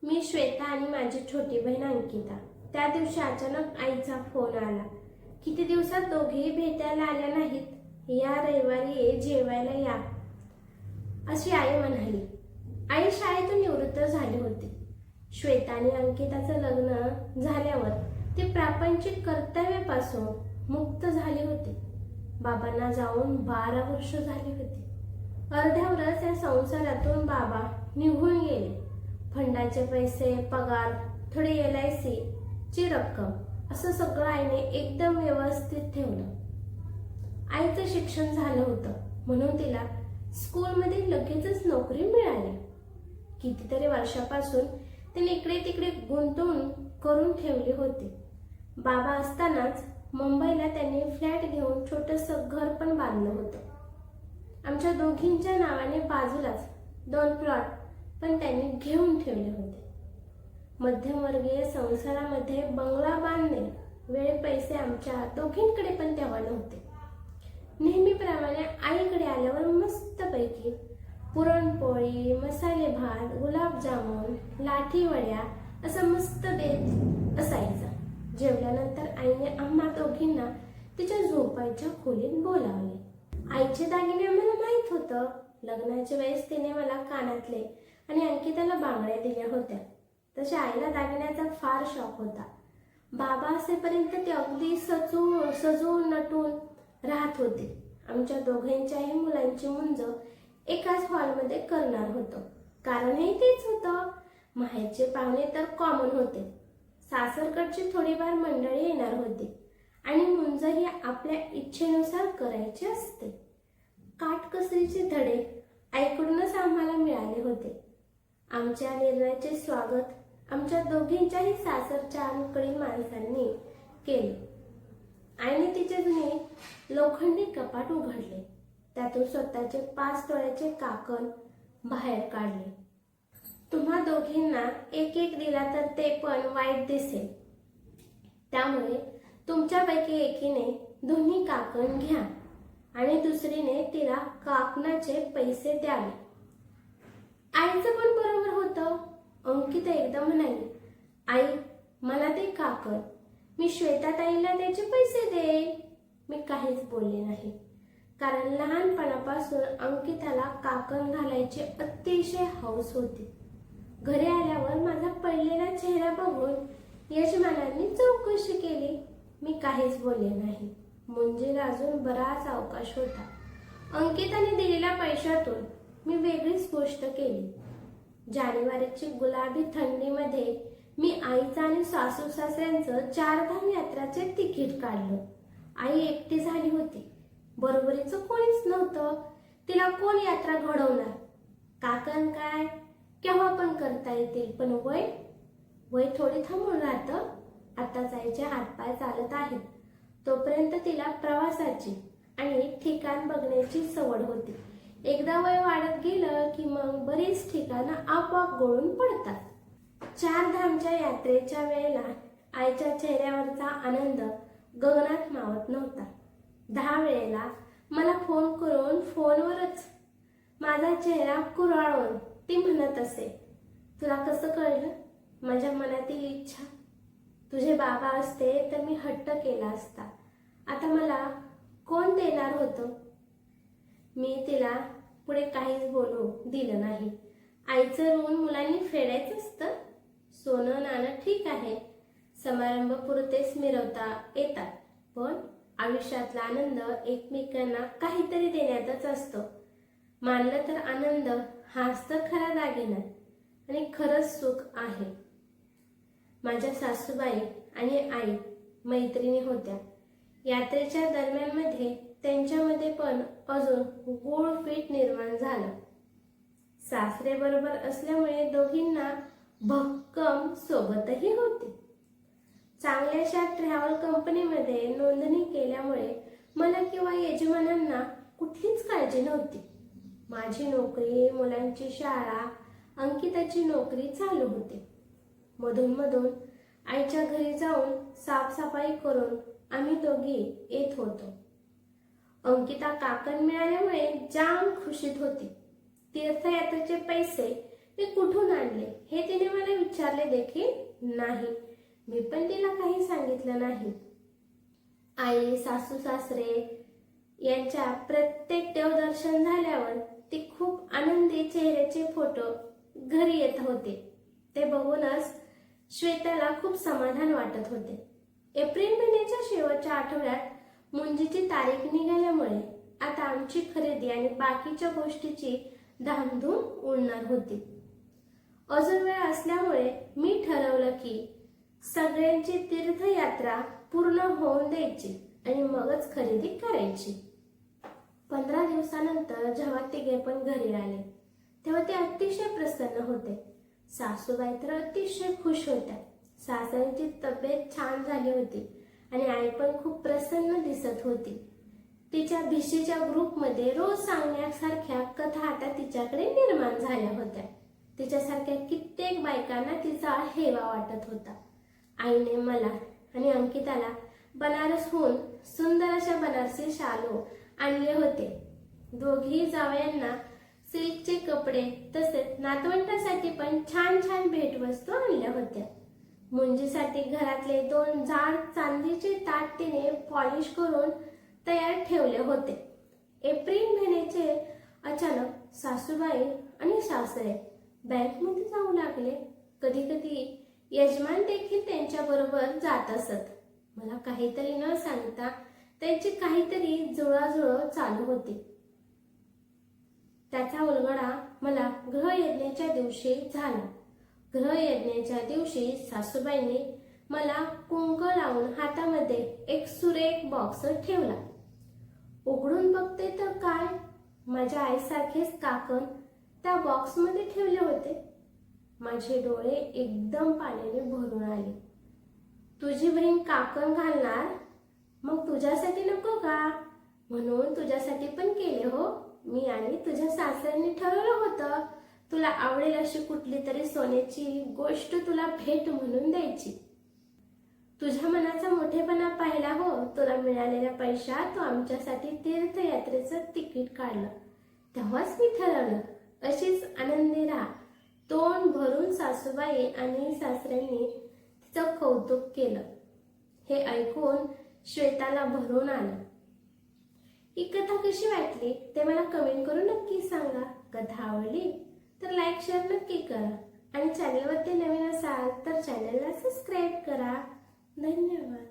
मी श्वेता आणि माझी छोटी बहीण अंकिता. त्या दिवशी अचानक आईचा फोन आला. किती दिवसात दोघेही भेटायला आल्या नाहीत, या रविवारी जेवायला या अशी आई म्हणाली. आई शाळेतून निवृत्त झाली होती. श्वेता आणि अंकिताचं लग्न झाल्यावर ती प्रापंचिक कर्तव्यापासून मुक्त झाली होती. बाबांना जाऊन 12 वर्ष झाली होती. अर्ध्यावरच या संसारातून बाबा निघून गेले. फंडाचे पैसे, पगार, थोडी LIC ची रक्कम असं सगळं आईने एकदम व्यवस्थित ठेवलं. आईचं शिक्षण झालं होतं म्हणून तिला स्कूलमध्ये लगेचच नोकरी मिळाली. कितीतरी वर्षापासून तिने इकडे तिकडे गुंतवणूक करून ठेवली होती. बाबा असतानाच मुंबईला त्यांनी फ्लॅट घेऊन छोटंसं घर पण बांधलं होतं. आमच्या दोघींच्या नावाने बाजूलाच 2 प्लॉट पण त्यांनी घेऊन ठेवले होते. मध्यमवर्गीय संसारामध्ये बंगला बांधणे वेळ पैसे आमच्या दोघींकडे पण तेव्हा नव्हते. नेहमीप्रमाणे आईकडे आल्यावर मस्तपैकी पुरणपोळी, मसाले भात, गुलाबजामुन, लाठी वड्या असं मस्त देत असायचं. जेवल्यानंतर आईने आम्हा दोघींना तिच्या झोपायच्या खोलीत बोलावले. आईचे दागिने आम्हाला माहित होतं. लग्नाच्या वेळेस तिने मला कानातले आणि अंकिताला बांगड्या दिल्या होत्या. तशा आईला दागिन्याचा फार शौक होता. बाबा असेपर्यंत ते अगदी सजून नटून राहत होते. आमच्या दोघांच्याही मुलांची मुंज एकाच हॉलमध्ये करणार होतो. कारणही तेच होतं. माहेरचे पाहुणे तर कॉमन होते. सासरकडची थोडीफार मंडळी येणार होती आणि मुंज ही आपल्या इच्छेनुसार करायची असते. काटकसरीचे धडे आईकडूनच आम्हाला मिळाले होते. आमच्या निर्णयाचे स्वागत आमच्या दोघींच्याही सासरच्या अनुकडील माणसांनी केले. आईने तिचे जुने लोखंडी कपाट उघडले. त्यातून स्वतःचे 5 तोळ्याचे काकण बाहेर काढले. तुम्हा दोघींना एक दिला तर ते पण वाईट दिसेल. त्यामुळे तुमच्यापैकी एकीने दोन्ही काकण घ्या आणि दुसरीने तिला काकणाचे पैसे द्यावे. आईचं पण बरोबर होतं. अंकिता एकदम म्हणाली, आई मला ते काकण, मी श्वेताताईला त्याचे पैसे दे. मी काहीच बोलले नाही, कारण लहानपणापासून अंकिताला काकण घालायची अतिशय हौस होती. घरी आल्यावर माझा पडलेला चेहरा बघून यजमानांनी चौकशी केली. मी काहीच बोलले नाही. म्हणजे अजून बराच अवकाश होता. अंकिताने दिलेल्या पैशातून मी वेगळीच गोष्ट केली. जानेवारीची गुलाबी थंडीमध्ये मी आईचं आणि सासू सासऱ्यांचं 4 धाम यात्राचे तिकीट काढलं. आई एकटी झाली होती. बरोबरीचं कोणीच नव्हतं. तिला कोण यात्रा घडवणार? काकण काय केव्हा पण करता येतील, पण वय थोडी थांबून राहतं. आता जायचे हातपाय चालत आहेत. तोपर्यंत तिला प्रवासाची आणि ठिकाण बघण्याची सवड होती. एकदा वय वाढत गेलं की मग बरीच ठिकाणं आपोआप गळून पडतात. 4 धामच्या यात्रेच्या वेळेला आईच्या चेहऱ्यावरचा आनंद गगनात मावत नव्हता. 10 वेळेला मला फोन करून फोनवरच माझा चेहरा कुरवाळून ती म्हणत असे, तुला कसं कळलं माझ्या मनातील इच्छा? तुझे बाबा असते तर मी हट्ट केला असता. आता मला कोण देणार होतं? मी तिला पुढे काहीच बोलू दिलं नाही. आईचं ऋण मुलांनी फेडायचं असतं. सोनं नाणं ठीक आहे, समारंभ पुरतेच मिरवता येतात, पण आयुष्यातला आनंद एकमेकांना काहीतरी देण्यातच असतो. मानलं तर आनंद हाच तर खरा दागिना आणि खरंच सुख आहे. माझ्या सासूबाई आणि आई मैत्रिणी होत्या. यात्रेच्या दरम्यानमध्ये त्यांच्यामध्ये पण अजून गुळफीट निर्माण झालं. सासरे बरोबर असल्यामुळे दोघींना भक्कम सोबतही होती. चांगल्याशा ट्रॅव्हल कंपनीमध्ये नोंदणी केल्यामुळे मला किंवा यजमानांना कुठलीच काळजी नव्हती. माझी नोकरी, मुलांची शाळा, अंकिताची नोकरी चालू होती. मधून आईच्या घरी जाऊन साफसफाई करून आम्ही दोघी येत होतो. अंकिता काकण मिळाल्यामुळे जाम खुशीत होती. तीर्थयात्रेचे पैसे मी कुठून आणले हे तिने मला विचारले. विचारले देखील नाही. मी पण तिला काही सांगितलं नाही. आई, सासू सासरे यांच्या प्रत्येक देवदर्शन झाल्यावर ती खूप आनंदी चेहऱ्याचे फोटो घरी येत होते. ते बघूनच श्वेताला खूप समाधान वाटत होते. एप्रिल महिन्याच्या शेवटच्या आठवड्यात मुंजीची तारीख निघाल्यामुळे आता आमची खरेदी आणि बाकीच्या गोष्टीची धामधूम उडणार होती. अजून वेळ असल्यामुळे मी ठरवलं की सगळ्यांची तीर्थयात्रा पूर्ण होऊन द्यायची आणि मगच खरेदी करायची. 15 दिवसानंतर जेव्हा तिघे पण घरी आले तेव्हा ते अतिशय प्रसन्न होते. सासूबाई तर अतिशय खुश होत्या. सासऱ्यांची तब्येत छान झाली होती आणि आई पण खूप प्रसन्न दिसत होती. तिच्या भिशीच्या ग्रुपमध्ये रोज सांगण्यासारख्या कथा आता तिच्याकडे निर्माण झाल्या होत्या. तिच्यासारख्या कित्येक बायकांना तिचा हेवा वाटत होता. आईने मला आणि अंकिताला बनारसहून सुंदर अशा बनारसी शालू आणले होते. दोघी जावयांना सिल्कचे कपडे तसेच नातवंडासाठी पण छान छान भेटवस्तू आणल्या होत्या. मुंजीसाठी घरातले 2 जाड चांदीचे ताट तिने पॉलिश करून तयार ठेवले होते. एप्रिल महिन्याचे अचानक सासूबाई आणि सासरे बँकमध्ये जाऊ लागले. कधी कधी यजमान देखील त्यांच्या बरोबर जात असत. मला काहीतरी न सांगता त्यांची काहीतरी जुळवाजुळव चालू होती. त्याचा उलगडा मला गृहयज्ञाच्या दिवशी झाला. गृहयज्ञाच्या दिवशी सासूबाईंनी मला कुंक लावून हातामध्ये एक सुरेख बॉक्स ठेवला. उघडून बघते तर काय, माझ्या आईसारखेच काकण त्या बॉक्समध्ये ठेवले होते. माझे डोळे एकदम पाण्याने भरून आले. तुझी बहीण काकण घालणार, मग तुझ्यासाठी नको का? म्हणून तुझ्यासाठी पण केले हो मी. आणि तुझ्या सासऱ्यांनी ठरवलं होतं तुला आवडेल अशी कुठली तरी सोन्याची गोष्ट तुला भेट म्हणून द्यायची. तुझ्या मनाचा मोठेपणा पाहिला हो. तुला मिळालेल्या पैशात तू आमच्यासाठी तीर्थयात्रेचं तिकीट काढलं. तेव्हाच मी ठरवलं अशीच आनंदी राहा. तोंड भरून सासूबाई आणि सासऱ्यांनी तिचं कौतुक केलं. हे ऐकून श्वेताला भरून आलं. ही कथा कशी वाटली ते मला कमेंट करून नक्की सांगा. कथा आवडली तर लाईक शेअर नक्की करा आणि चॅनलवरती नवीन असाल तर चॅनलला सबस्क्राईब करा. धन्यवाद.